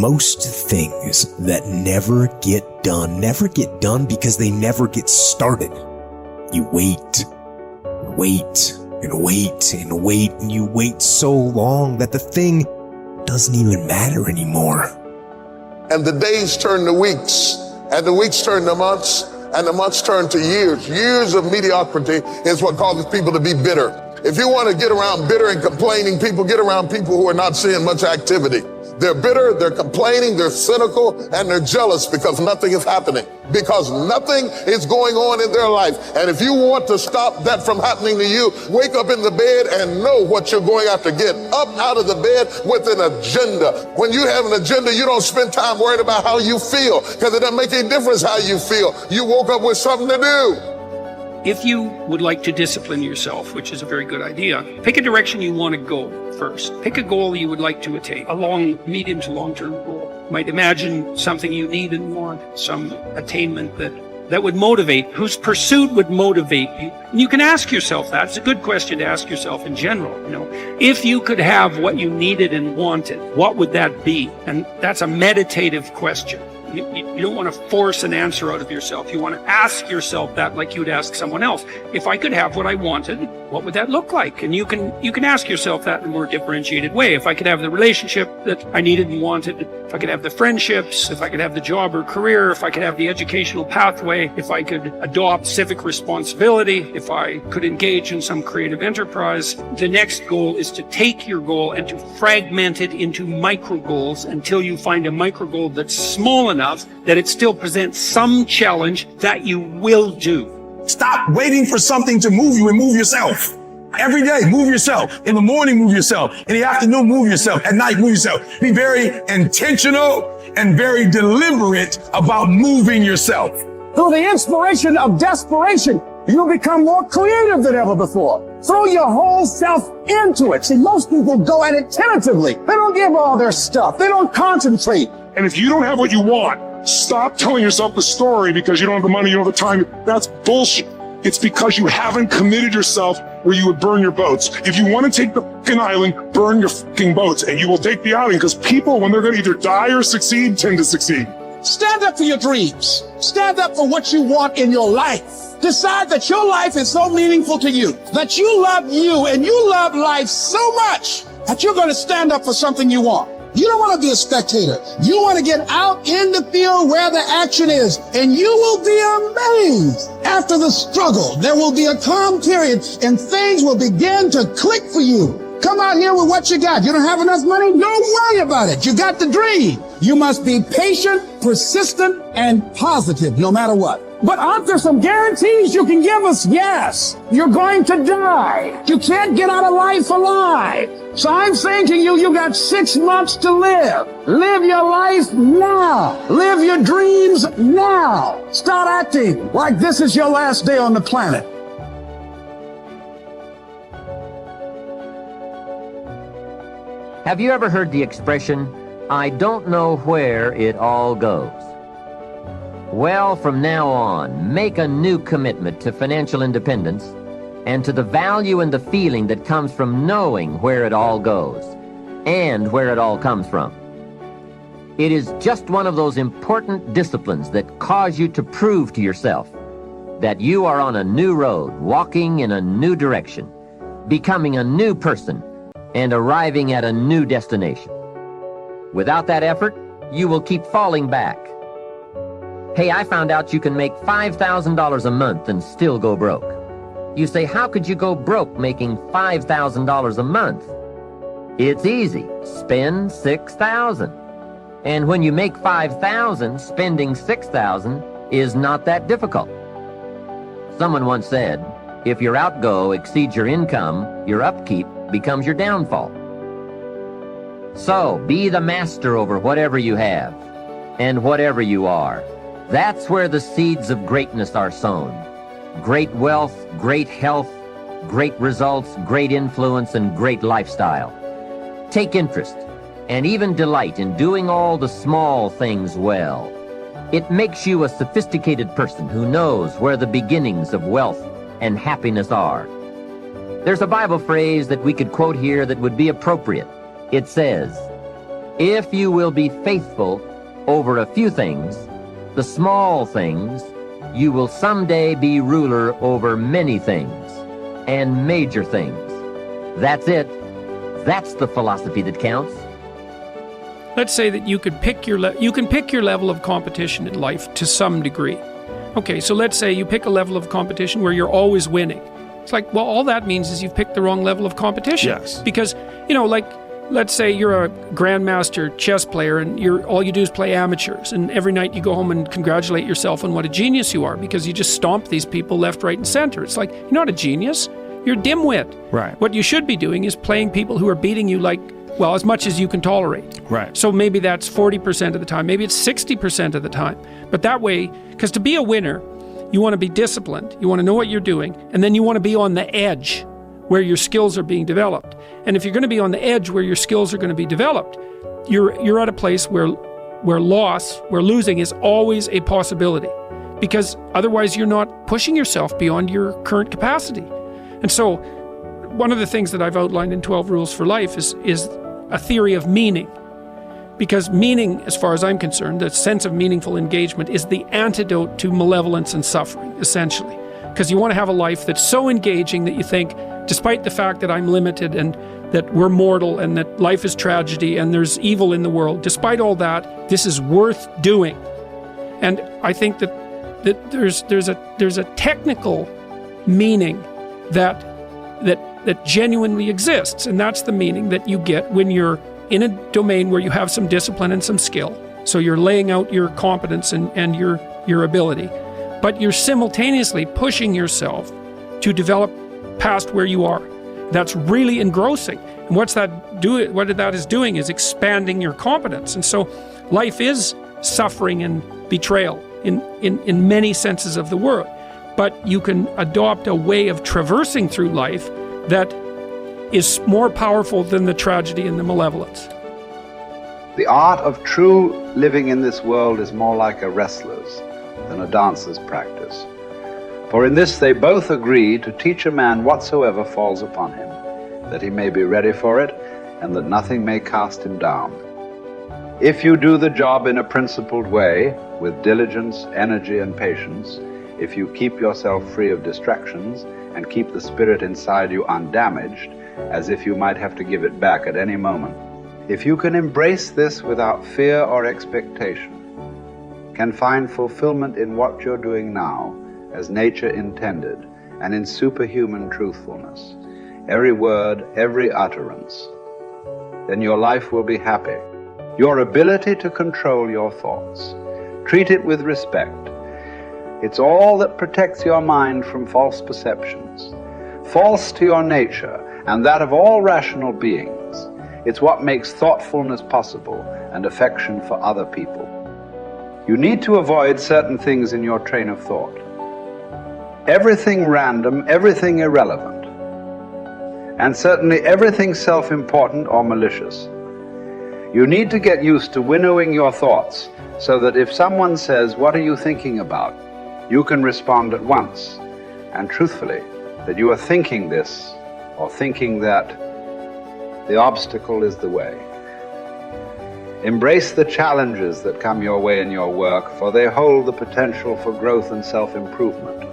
Most things that never get done because they never get started. You wait, and wait, and wait, and wait, and you wait so long that the thing doesn't even matter anymore. And the days turn to weeks, and the weeks turn to months, and the months turn to years. Years of mediocrity is what causes people to be bitter. If you want to get around bitter and complaining people, get around people who are not seeing much activity. They're bitter, they're complaining, they're cynical, and they're jealous because nothing is happening, because nothing is going on in their life. And if you want to stop that from happening to you, wake up in the bed and know what you're going after. Get up out of the bed with an agenda. When you have an agenda, you don't spend time worried about how you feel, because it doesn't make any difference how you feel. You woke up with something to do. If you would like to discipline yourself, which is a very good idea, pick a direction you want to go first. Pick a goal you would like to attain, a long, medium to long-term goal. You might imagine something you need and want, some attainment that would motivate, whose pursuit would motivate you. And you can ask yourself that. It's a good question to ask yourself in general. If you could have what you needed and wanted, what would that be? And that's a meditative question. You don't want to force an answer out of yourself. You want to ask yourself that like you would ask someone else. If I could have what I wanted, what would that look like? And you can ask yourself that in a more differentiated way. If I could have the relationship that I needed and wanted, if I could have the friendships, if I could have the job or career, if I could have the educational pathway, if I could adopt civic responsibility, if I could engage in some creative enterprise. The next goal is to take your goal and to fragment it into micro goals until you find a micro goal that's small enough that it still presents some challenge that you will do. Stop waiting for something to move you and move yourself. Every day, move yourself. In the morning, move yourself. In the afternoon, move yourself. At night, move yourself. Be very intentional and very deliberate about moving yourself. Through the inspiration of desperation, you'll become more creative than ever before. Throw your whole self into it. See, most people go at it tentatively. They don't give all their stuff. They don't concentrate. And if you don't have what you want, stop telling yourself the story because you don't have the money, you don't have the time. That's bullshit. It's because you haven't committed yourself where you would burn your boats. If you want to take the fucking island, burn your fucking boats, and you will take the island, because people, when they're going to either die or succeed, tend to succeed. Stand up for your dreams. Stand up for what you want in your life. Decide that your life is so meaningful to you, that you love you and you love life so much that you're going to stand up for something you want. You don't want to be a spectator. You want to get out in the field where the action is, and you will be amazed. After the struggle, there will be a calm period, and things will begin to click for you. Come out here with what you got. You don't have enough money? Don't worry about it. You got the dream. You must be patient, persistent, and positive no matter what. But aren't there some guarantees you can give us? Yes. You're going to die. You can't get out of life alive. So I'm saying to you, you got 6 months to live. Live your life now. Live your dreams now. Start acting like this is your last day on the planet. Have you ever heard the expression, I don't know where it all goes? Well, from now on, make a new commitment to financial independence and to the value and the feeling that comes from knowing where it all goes and where it all comes from. It is just one of those important disciplines that cause you to prove to yourself that you are on a new road, walking in a new direction, becoming a new person, and arriving at a new destination. Without that effort, you will keep falling back. Hey, I found out you can make $5,000 a month and still go broke. You say, how could you go broke making $5,000 a month? It's easy. Spend $6,000. And when you make $5,000, spending $6,000 is not that difficult. Someone once said, if your outgo exceeds your income, your upkeep becomes your downfall. So, be the master over whatever you have and whatever you are. That's where the seeds of greatness are sown. Great wealth, great health, great results, great influence, and great lifestyle. Take interest and even delight in doing all the small things well. It makes you a sophisticated person who knows where the beginnings of wealth and happiness are. There's a Bible phrase that we could quote here that would be appropriate. It says, If you will be faithful over a few things, the small things, you will someday be ruler over many things and major things. That's it. That's the philosophy that counts. Let's say that you can pick your level of competition in life to some degree. Okay, so let's say you pick a level of competition where you're always winning. It's like, well, all that means is you've picked the wrong level of competition. Yes. Because, like, let's say you're a grandmaster chess player and all you do is play amateurs, and every night you go home and congratulate yourself on what a genius you are because you just stomp these people left, right, and center. It's like, you're not a genius. You're a dimwit. Right. What you should be doing is playing people who are beating you as much as you can tolerate. Right. So maybe that's 40% of the time. Maybe it's 60% of the time. But that way, because to be a winner, you want to be disciplined. You want to know what you're doing. And then you want to be on the edge where your skills are being developed. And if you're going to be on the edge where your skills are going to be developed, you're at a place where losing is always a possibility. Because otherwise you're not pushing yourself beyond your current capacity. And so one of the things that I've outlined in 12 Rules for Life is a theory of meaning. Because meaning, as far as I'm concerned, the sense of meaningful engagement is the antidote to malevolence and suffering, essentially. Because you want to have a life that's so engaging that you think, despite the fact that I'm limited and that we're mortal and that life is tragedy and there's evil in the world, despite all that, this is worth doing. And I think that there's a technical meaning that genuinely exists, and that's the meaning that you get when you're in a domain where you have some discipline and some skill. So you're laying out your competence and your ability, but you're simultaneously pushing yourself to develop past where you are. That's really engrossing. And what that is doing is expanding your competence. And so life is suffering and betrayal in many senses of the word. But you can adopt a way of traversing through life that is more powerful than the tragedy and the malevolence. The art of true living in this world is more like a wrestler's than a dancer's practice. For in this they both agree to teach a man whatsoever falls upon him, that he may be ready for it, and that nothing may cast him down. If you do the job in a principled way, with diligence, energy, and patience, if you keep yourself free of distractions and keep the spirit inside you undamaged, as if you might have to give it back at any moment, if you can embrace this without fear or expectation, can find fulfillment in what you're doing now, as nature intended, and in superhuman truthfulness, every word, every utterance, then your life will be happy. Your ability to control your thoughts, treat it with respect. It's all that protects your mind from false perceptions, false to your nature and that of all rational beings. It's what makes thoughtfulness possible and affection for other people. You need to avoid certain things in your train of thought. Everything random, everything irrelevant, and certainly everything self-important or malicious. You need to get used to winnowing your thoughts so that if someone says, "What are you thinking about?" you can respond at once and truthfully that you are thinking this or thinking that. The obstacle is the way. Embrace the challenges that come your way in your work, for they hold the potential for growth and self-improvement.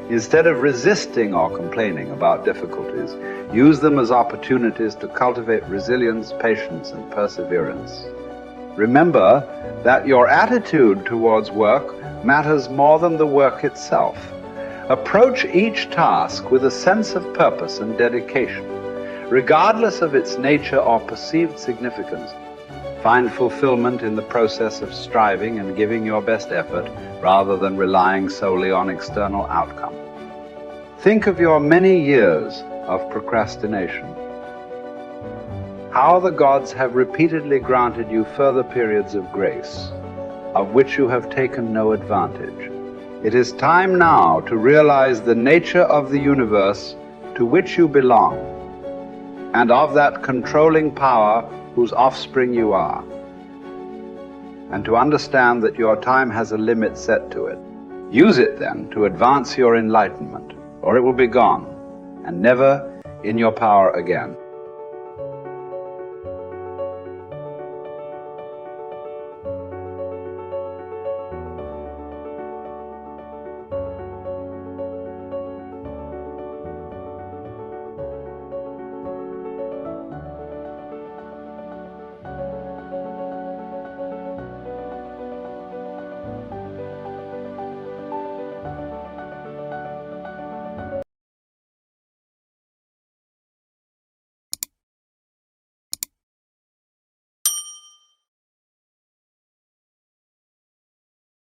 Instead of resisting or complaining about difficulties, use them as opportunities to cultivate resilience, patience, and perseverance. Remember that your attitude towards work matters more than the work itself. Approach each task with a sense of purpose and dedication, regardless of its nature or perceived significance. Find fulfillment in the process of striving and giving your best effort rather than relying solely on external outcome. Think of your many years of procrastination. How the gods have repeatedly granted you further periods of grace, of which you have taken no advantage. It is time now to realize the nature of the universe to which you belong, and of that controlling power whose offspring you are, and to understand that your time has a limit set to it. Use it then to advance your enlightenment, or it will be gone, and never in your power again.